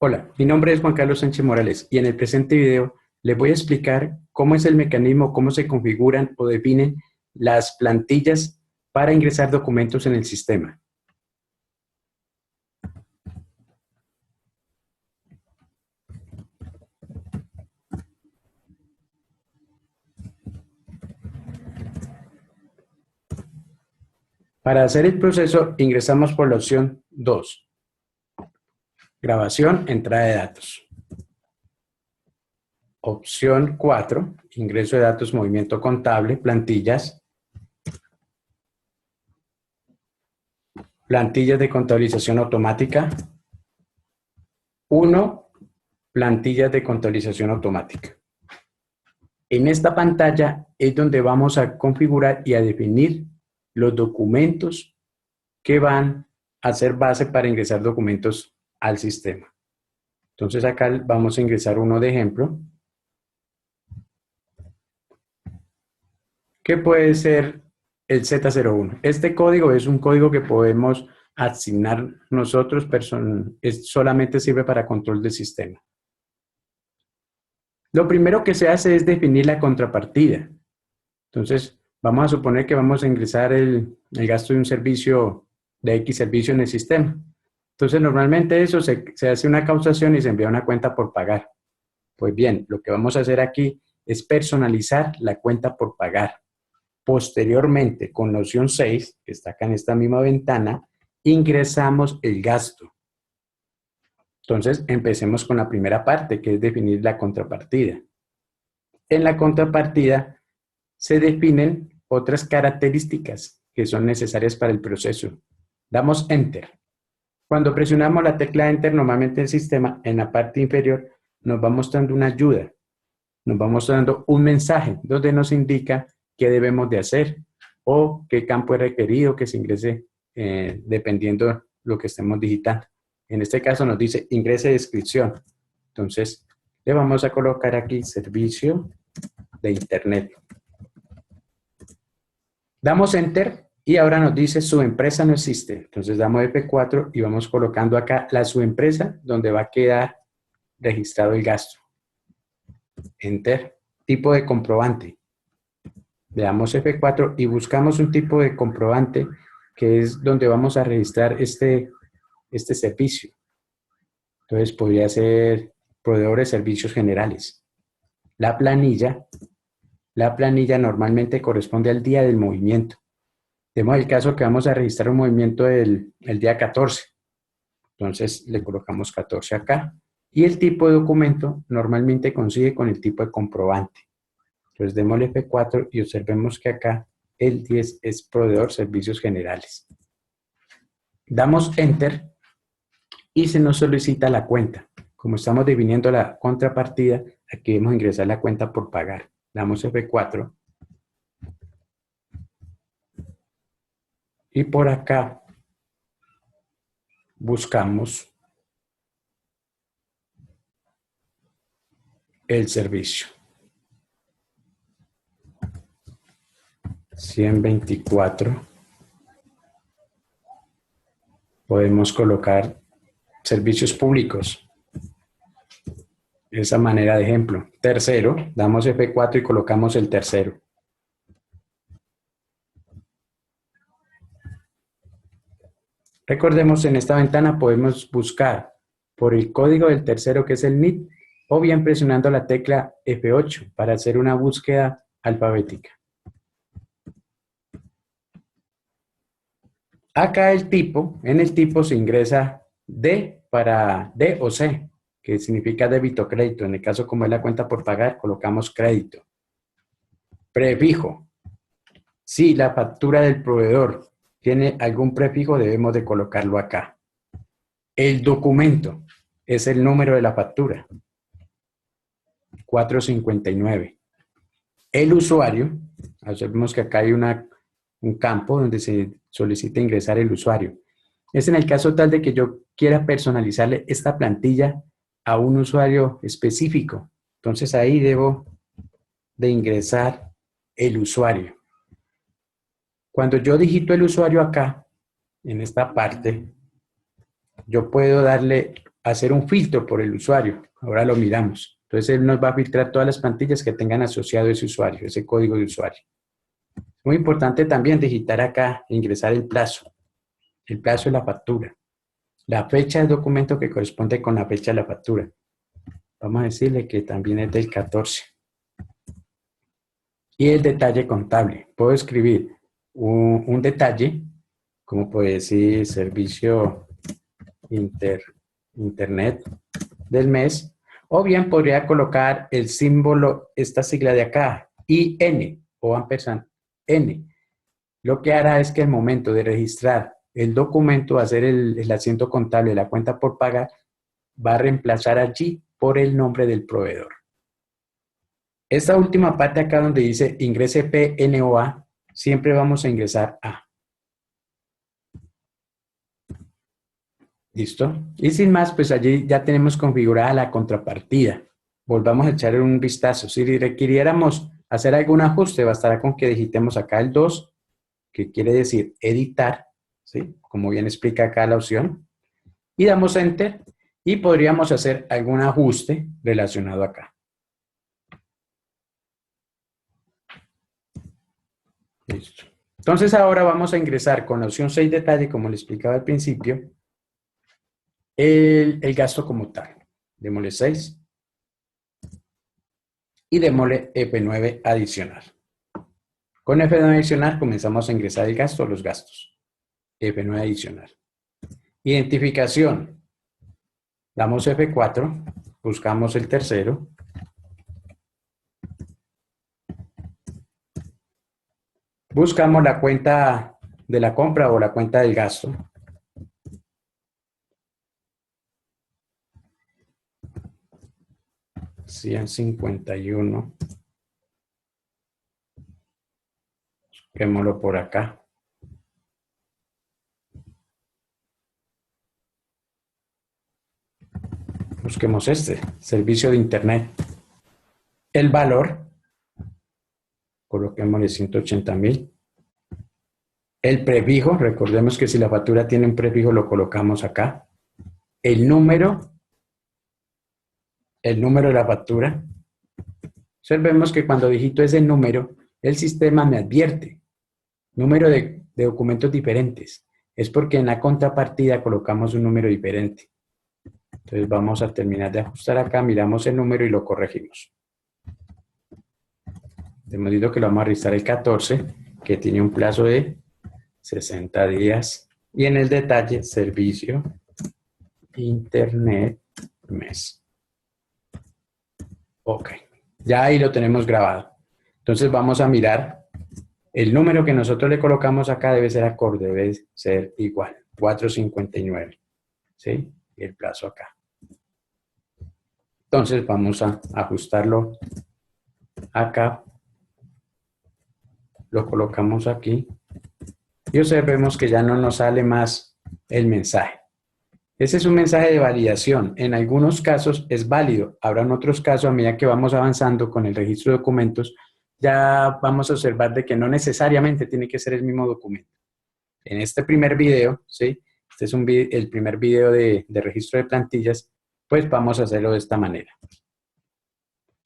Hola, mi nombre es Juan Carlos Sánchez Morales y en el presente video les voy a explicar cómo es el mecanismo, cómo se configuran o definen las plantillas para ingresar documentos en el sistema. Para hacer el proceso ingresamos por la opción 2, grabación, entrada de datos. Opción 4, ingreso de datos, movimiento contable, plantillas. Plantillas de contabilización automática. 1, plantillas de contabilización automática. En esta pantalla es donde vamos a configurar y a definir los documentos que van a ser base para ingresar documentos al sistema. Entonces acá vamos a ingresar uno de ejemplo, que puede ser el Z01. Este código es un código que podemos asignar nosotros, solamente sirve para control del sistema. Lo primero que se hace es definir la contrapartida. Entonces, vamos a suponer que vamos a ingresar el gasto de un servicio, de X servicio en el sistema. Entonces, normalmente eso se hace una causación y se envía una cuenta por pagar. Pues bien, lo que vamos a hacer aquí es personalizar la cuenta por pagar. Posteriormente, con la opción 6, que está acá en esta misma ventana, ingresamos el gasto. Entonces, empecemos con la primera parte, que es definir la contrapartida. En la contrapartida se definen otras características que son necesarias para el proceso. Damos Enter. Cuando presionamos la tecla Enter, normalmente el sistema, en la parte inferior, nos va mostrando una ayuda. Nos va mostrando un mensaje donde nos indica qué debemos de hacer o qué campo es requerido que se ingrese dependiendo de lo que estemos digitando. En este caso nos dice ingrese descripción. Entonces, le vamos a colocar aquí servicio de Internet. Damos Enter y ahora nos dice su empresa no existe. Entonces damos F4 y vamos colocando acá la subempresa donde va a quedar registrado el gasto. Enter. Tipo de comprobante. Le damos F4 y buscamos un tipo de comprobante que es donde vamos a registrar este servicio. Entonces podría ser proveedor de servicios generales. La planilla normalmente corresponde al día del movimiento. Tenemos el caso que vamos a registrar un movimiento el día 14. Entonces le colocamos 14 acá. Y el tipo de documento normalmente coincide con el tipo de comprobante. Entonces démosle F4 y observemos que acá el 10 es proveedor servicios generales. Damos Enter y se nos solicita la cuenta. Como estamos definiendo la contrapartida, aquí debemos ingresar la cuenta por pagar. Damos F4. Y por acá buscamos el servicio. 124. Podemos colocar servicios públicos. Esa manera de ejemplo. Tercero, damos F4 y colocamos el tercero. Recordemos, en esta ventana podemos buscar por el código del tercero, que es el NIT, o bien presionando la tecla F8 para hacer una búsqueda alfabética. Acá el tipo, en el tipo se ingresa D para D o C, que significa débito o crédito. En el caso como es la cuenta por pagar, colocamos crédito. Prefijo. Si la factura del proveedor tiene algún prefijo, debemos de colocarlo acá. El documento es el número de la factura. 459. El usuario, observemos que acá hay un campo donde se solicita ingresar el usuario. Es en el caso tal de que yo quiera personalizarle esta plantilla a un usuario específico. Entonces ahí debo de ingresar el usuario. Cuando yo digito el usuario acá, en esta parte, yo puedo darle hacer un filtro por el usuario. Ahora lo miramos. Entonces, él nos va a filtrar todas las plantillas que tengan asociado ese usuario, ese código de usuario. Muy importante también digitar acá, ingresar el plazo de la factura, la fecha del documento que corresponde con la fecha de la factura. Vamos a decirle que también es del 14. Y el detalle contable. Puedo escribir un detalle, como puede decir servicio internet del mes, o bien podría colocar el símbolo, esta sigla de acá, IN o ampersand N. Lo que hará es que al momento de registrar el documento, hacer el asiento contable de la cuenta por pagar, va a reemplazar allí por el nombre del proveedor. Esta última parte acá donde dice ingrese PNOA, siempre vamos a ingresar A. ¿Listo? Y sin más, pues allí ya tenemos configurada la contrapartida. Volvamos a echar un vistazo. Si requiriéramos hacer algún ajuste, bastará con que digitemos acá el 2, que quiere decir editar, ¿sí? Como bien explica acá la opción, y damos Enter, y podríamos hacer algún ajuste relacionado acá. Listo. Entonces ahora vamos a ingresar con la opción 6 detalle, como le explicaba al principio, el gasto como tal. Démosle 6 y démosle F9 adicional. Con F9 adicional comenzamos a ingresar el gasto o los gastos. F9 adicional. Identificación. Damos F4, buscamos el tercero. Buscamos la cuenta de la compra o la cuenta del gasto. $151. Busquémoslo por acá. Busquemos este, servicio de internet. El valor, coloquémosle 180.000. El prefijo, recordemos que si la factura tiene un prefijo lo colocamos acá. El número de la factura. Observemos que cuando digito ese número, el sistema me advierte. Número de documentos diferentes. Es porque en la contrapartida colocamos un número diferente. Entonces vamos a terminar de ajustar acá, miramos el número y lo corregimos. Hemos dicho que lo vamos a registrar el 14, que tiene un plazo de 60 días. Y en el detalle, servicio internet mes. Ok, ya ahí lo tenemos grabado. Entonces vamos a mirar. El número que nosotros le colocamos acá debe ser acorde, debe ser igual, 459. ¿Sí? Y el plazo acá. Entonces vamos a ajustarlo acá. Lo colocamos aquí. Y observemos que ya no nos sale más el mensaje. Ese es un mensaje de validación. En algunos casos es válido. Habrá en otros casos, a medida que vamos avanzando con el registro de documentos, ya vamos a observar de que no necesariamente tiene que ser el mismo documento. En este primer video, ¿sí? Este es el primer video de registro de plantillas, pues vamos a hacerlo de esta manera.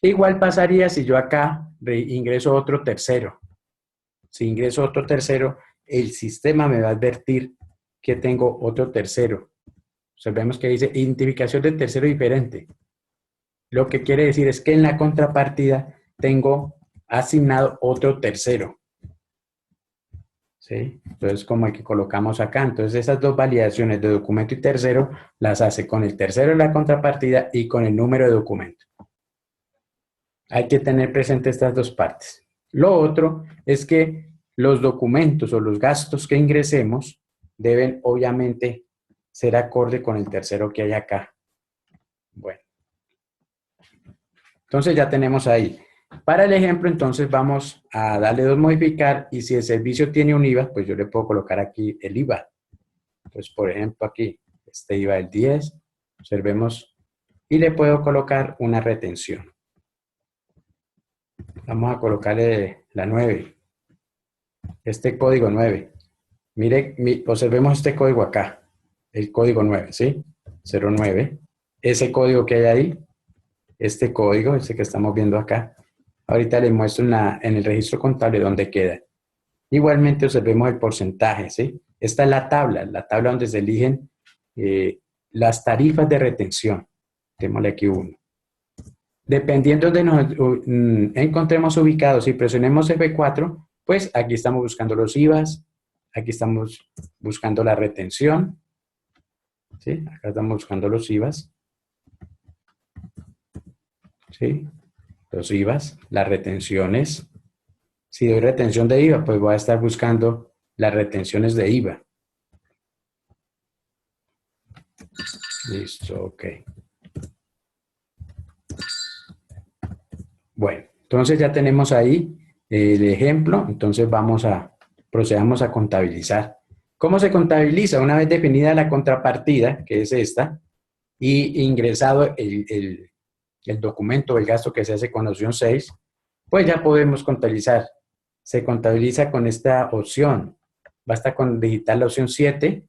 Igual pasaría si yo acá ingreso otro tercero. Si ingreso otro tercero, el sistema me va a advertir que tengo otro tercero. Observemos que dice identificación de tercero diferente. Lo que quiere decir es que en la contrapartida tengo asignado otro tercero. ¿Sí? Entonces, como el que colocamos acá. Entonces, esas dos validaciones de documento y tercero las hace con el tercero de la contrapartida y con el número de documento. Hay que tener presente estas dos partes. Lo otro es que los documentos o los gastos que ingresemos deben, obviamente, ser acorde con el tercero que hay acá. Bueno. Entonces, ya tenemos ahí. Para el ejemplo, entonces, vamos a darle dos modificar y si el servicio tiene un IVA, pues yo le puedo colocar aquí el IVA. Entonces, por ejemplo, aquí, este IVA del 10, observemos, y le puedo colocar una retención. Vamos a colocarle la 9, este código 9. Mire, observemos este código acá, el código 9, ¿sí? 09. ese código que hay ahí, este código, este que estamos viendo acá. Ahorita les muestro en el registro contable dónde queda. Igualmente observemos el porcentaje, ¿sí? Esta es la tabla donde se eligen las tarifas de retención. Démosle aquí uno. Dependiendo de donde nos encontremos ubicados, si presionemos F4, pues aquí estamos buscando los IVAs, aquí estamos buscando la retención, ¿sí? Acá estamos buscando los IVAs, ¿sí? Los IVAs, las retenciones. Si doy retención de IVA, pues voy a estar buscando las retenciones de IVA. Listo, ok. Bueno, entonces ya tenemos ahí el ejemplo, entonces procedamos a contabilizar. ¿Cómo se contabiliza? Una vez definida la contrapartida, que es esta, y ingresado el documento, el gasto que se hace con la opción 6, pues ya podemos contabilizar. Se contabiliza con esta opción. Basta con digitar la opción 7,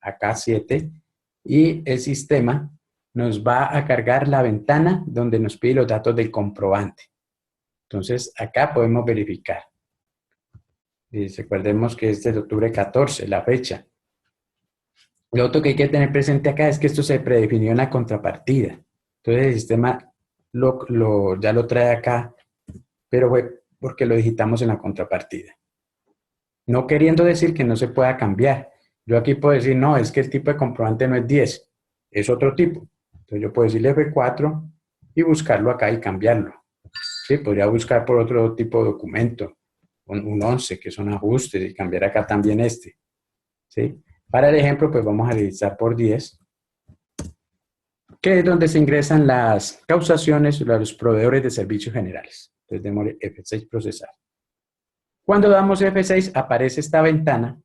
acá 7, y el sistema nos va a cargar la ventana donde nos pide los datos del comprobante. Entonces, acá podemos verificar. Y recordemos que es de octubre 14, la fecha. Lo otro que hay que tener presente acá es que esto se predefinió en la contrapartida. Entonces, el sistema ya lo trae acá, pero fue porque lo digitamos en la contrapartida. No queriendo decir que no se pueda cambiar. Yo aquí puedo decir, no, es que el tipo de comprobante no es 10, es otro tipo. Entonces yo puedo decirle F4 y buscarlo acá y cambiarlo. ¿Sí? Podría buscar por otro tipo de documento, un 11, que son ajustes, y cambiar acá también este. ¿Sí? Para el ejemplo, pues vamos a revisar por 10, que es donde se ingresan las causaciones a los proveedores de servicios generales. Entonces, démosle F6 procesar. Cuando damos F6, aparece esta ventana,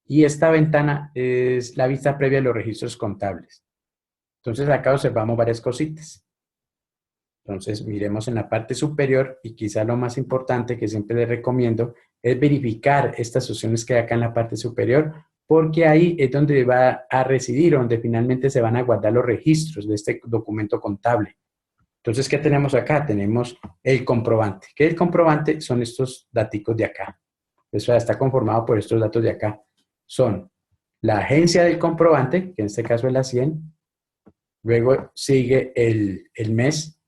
y esta ventana es la vista previa de los registros contables. Entonces, acá observamos varias cositas. Entonces, miremos en la parte superior, y quizá lo más importante que siempre les recomiendo es verificar estas opciones que hay acá en la parte superior, porque ahí es donde va a residir, donde finalmente se van a guardar los registros de este documento contable. Entonces, ¿qué tenemos acá? Tenemos el comprobante. ¿Qué es el comprobante? Son estos datos de acá. Eso está conformado por estos datos de acá. Son la agencia del comprobante, que en este caso es la 100. Luego sigue el mes.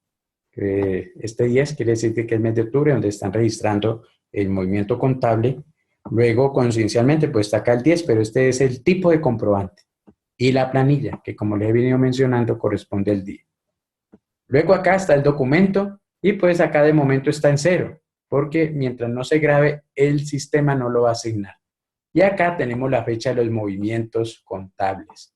Este 10 quiere decir que es el mes de octubre, donde están registrando el movimiento contable. Luego, coincidencialmente, pues está acá el 10, pero este es el tipo de comprobante. Y la planilla, que como les he venido mencionando, corresponde al día. Luego acá está el documento, y pues acá de momento está en 0, porque mientras no se grabe, el sistema no lo va a asignar. Y acá tenemos la fecha de los movimientos contables.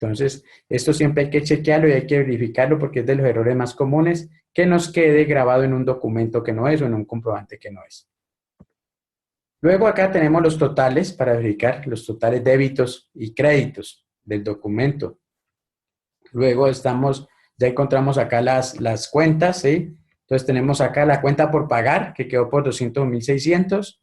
Entonces, esto siempre hay que chequearlo y hay que verificarlo, porque es de los errores más comunes que nos quede grabado en un documento que no es o en un comprobante que no es. Luego acá tenemos los totales para verificar los totales débitos y créditos del documento. Luego ya encontramos acá las cuentas, ¿sí? Entonces tenemos acá la cuenta por pagar, que quedó por 201.600.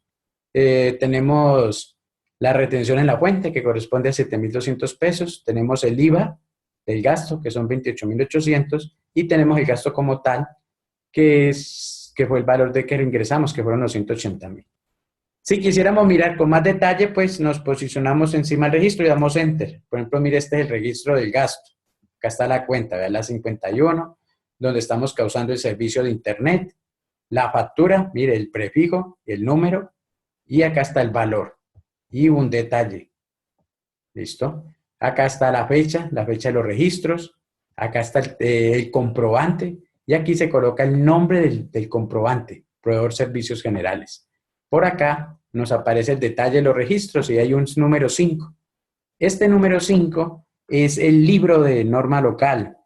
Tenemos la retención en la fuente, que corresponde a 7.200 pesos. Tenemos el IVA del gasto, que son 28.800. Y tenemos el gasto como tal, que fue el valor de que ingresamos, que fueron los 180.000. Si quisiéramos mirar con más detalle, pues nos posicionamos encima del registro y damos Enter. Por ejemplo, mire, este es el registro del gasto. Acá está la cuenta, vean la 51, donde estamos causando el servicio de Internet. La factura, mire, el prefijo, el número, y acá está el valor. Y un detalle. ¿Listo? Acá está la fecha de los registros. Acá está el comprobante. Y aquí se coloca el nombre del comprobante, proveedor servicios generales. Por acá nos aparece el detalle de los registros y hay un número 5. Este número 5 es el libro de norma local.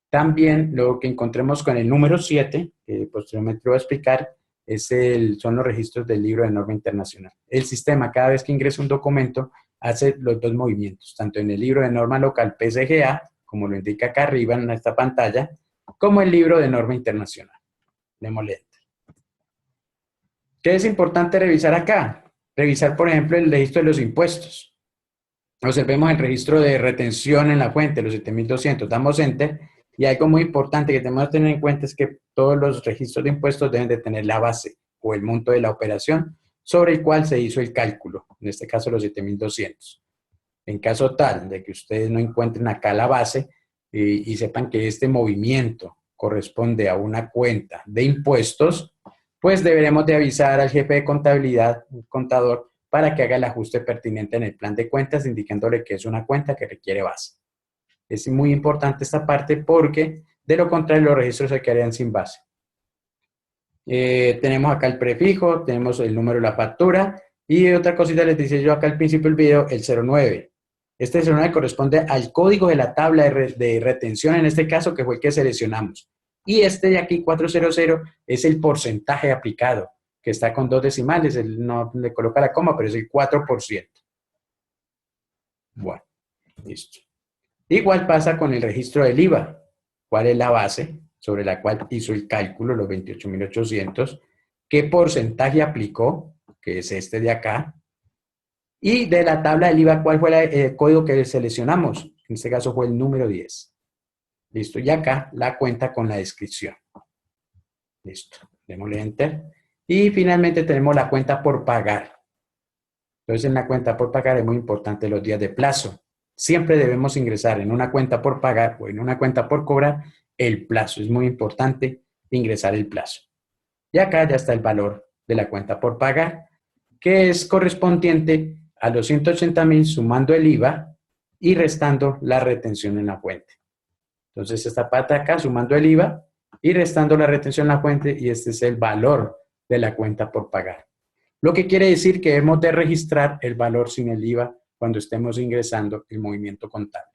También lo que encontremos con el número 7, que posteriormente lo voy a explicar, son los registros del libro de norma internacional. El sistema, cada vez que ingresa un documento, hace los dos movimientos, tanto en el libro de norma local PSGA, como lo indica acá arriba en esta pantalla, como el libro de norma internacional. Démosle Enter. ¿Qué es importante revisar acá? Revisar, por ejemplo, el registro de los impuestos. Observemos el registro de retención en la fuente, los 7.200. Damos Enter Y algo muy importante que tenemos que tener en cuenta es que todos los registros de impuestos deben de tener la base o el monto de la operación sobre el cual se hizo el cálculo, en este caso los 7.200. En caso tal de que ustedes no encuentren acá la base y sepan que este movimiento corresponde a una cuenta de impuestos, pues deberemos de avisar al jefe de contabilidad, el contador, para que haga el ajuste pertinente en el plan de cuentas, indicándole que es una cuenta que requiere base. Es muy importante esta parte porque de lo contrario los registros se quedarían sin base. Tenemos acá el prefijo, tenemos el número de la factura y otra cosita les decía yo acá al principio del video, el 09. Este 09 corresponde al código de la tabla de retención, en este caso, que fue el que seleccionamos. Y este de aquí, 400, es el porcentaje aplicado, que está con 2 decimales, él no le coloca la coma, pero es el 4%. Bueno, listo. Igual pasa con el registro del IVA. ¿Cuál es la base sobre la cual hizo el cálculo, los 28.800? ¿Qué porcentaje aplicó? Que es este de acá. Y de la tabla del IVA, ¿cuál fue el código que seleccionamos? En este caso fue el número 10. Listo. Y acá la cuenta con la descripción. Listo. Démosle Enter. Y finalmente tenemos la cuenta por pagar. Entonces, en la cuenta por pagar es muy importante los días de plazo. Siempre debemos ingresar en una cuenta por pagar o en una cuenta por cobrar el plazo. Es muy importante ingresar el plazo. Y acá ya está el valor de la cuenta por pagar, que es correspondiente a los 180.000 sumando el IVA y restando la retención en la fuente. Entonces, esta parte acá sumando el IVA y restando la retención en la fuente, y este es el valor de la cuenta por pagar. Lo que quiere decir que debemos de registrar el valor sin el IVA cuando estemos ingresando el movimiento contable.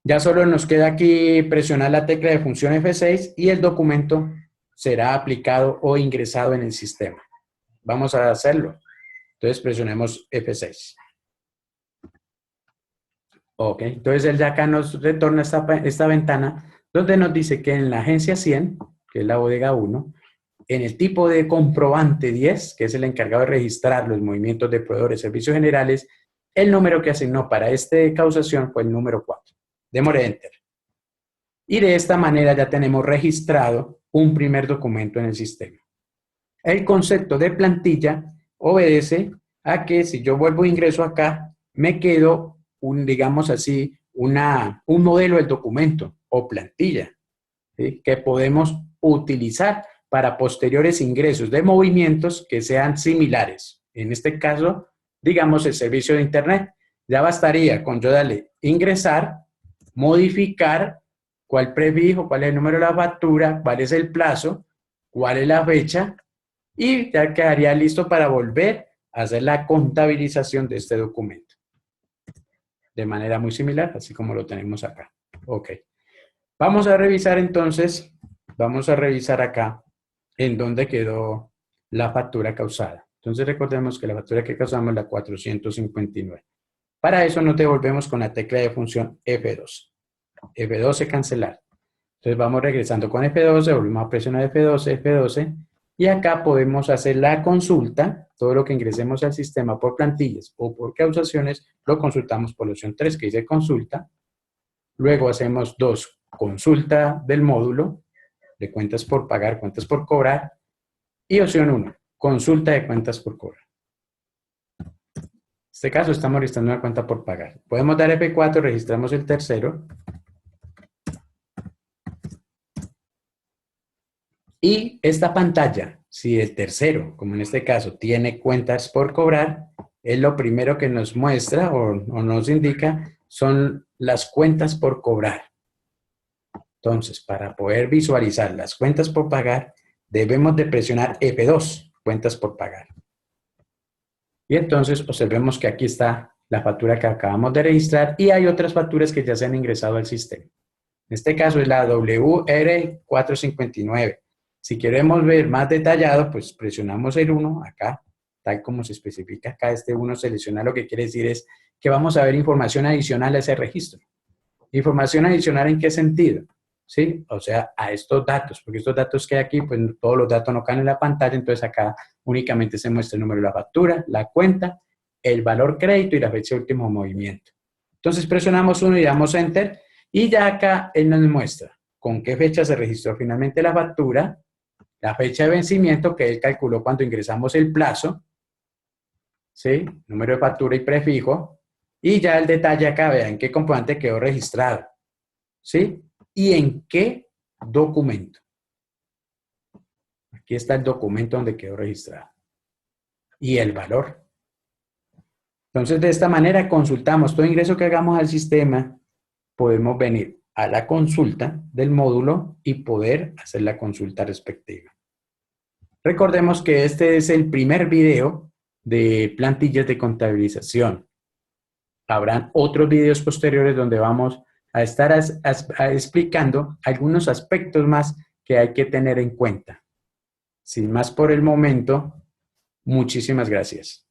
Ya solo nos queda aquí presionar la tecla de función F6 y el documento será aplicado o ingresado en el sistema. Vamos a hacerlo. Entonces presionemos F6. Ok, entonces él ya acá nos retorna esta ventana donde nos dice que en la agencia 100, que es la bodega 1, en el tipo de comprobante 10, que es el encargado de registrar los movimientos de proveedores de servicios generales, el número que asignó para esta causación fue el número 4. Démosle Enter. Y de esta manera ya tenemos registrado un primer documento en el sistema. El concepto de plantilla obedece a que si yo vuelvo e ingreso acá, me quedo, digamos así, un modelo del documento o plantilla, ¿sí?, que podemos utilizar para posteriores ingresos de movimientos que sean similares. En este caso, digamos el servicio de Internet. Ya bastaría con yo darle ingresar, modificar, cuál prefijo, cuál es el número de la factura, cuál es el plazo, cuál es la fecha, y ya quedaría listo para volver a hacer la contabilización de este documento. De manera muy similar, así como lo tenemos acá. Ok. Vamos a revisar entonces, vamos a revisar acá en dónde quedó la factura causada. Entonces recordemos que la factura que causamos es la 459. Para eso nos devolvemos con la tecla de función F12. F12 cancelar. Entonces vamos regresando con F12, volvemos a presionar F12, F12, y acá podemos hacer la consulta. Todo lo que ingresemos al sistema por plantillas o por causaciones, lo consultamos por la opción 3 que dice consulta. Luego hacemos 2, consulta del módulo de cuentas por pagar, cuentas por cobrar, y opción 1, consulta de cuentas por cobrar. En este caso estamos registrando una cuenta por pagar. Podemos dar F4, registramos el tercero. Y esta pantalla, si el tercero, como en este caso, tiene cuentas por cobrar, es lo primero que nos muestra o nos indica son las cuentas por cobrar. Entonces, para poder visualizar las cuentas por pagar, debemos de presionar F2, cuentas por pagar. Y entonces observemos que aquí está la factura que acabamos de registrar y hay otras facturas que ya se han ingresado al sistema. En este caso es la WR459. Si queremos ver más detallado, pues presionamos el 1 acá, tal como se especifica acá, este 1 selecciona, lo que quiere decir es que vamos a ver información adicional a ese registro. ¿Información adicional en qué sentido? ¿Sí? O sea, a estos datos, porque estos datos que hay aquí, pues todos los datos no caen en la pantalla, entonces acá únicamente se muestra el número de la factura, la cuenta, el valor crédito y la fecha de último movimiento. Entonces presionamos 1 y damos Enter, Y ya acá él nos muestra con qué fecha se registró finalmente la factura, la fecha de vencimiento que él calculó cuando ingresamos el plazo, ¿sí? Número de factura y prefijo, y ya el detalle acá, vean en qué comprobante quedó registrado, ¿sí? Y en qué documento. Aquí está el documento donde quedó registrado. Y el valor. Entonces, de esta manera consultamos todo ingreso que hagamos al sistema, podemos venir a la consulta del módulo y poder hacer la consulta respectiva. Recordemos que este es el primer video de plantillas de contabilización. Habrán otros videos posteriores donde vamos a estar explicando algunos aspectos más que hay que tener en cuenta. Sin más por el momento, muchísimas gracias.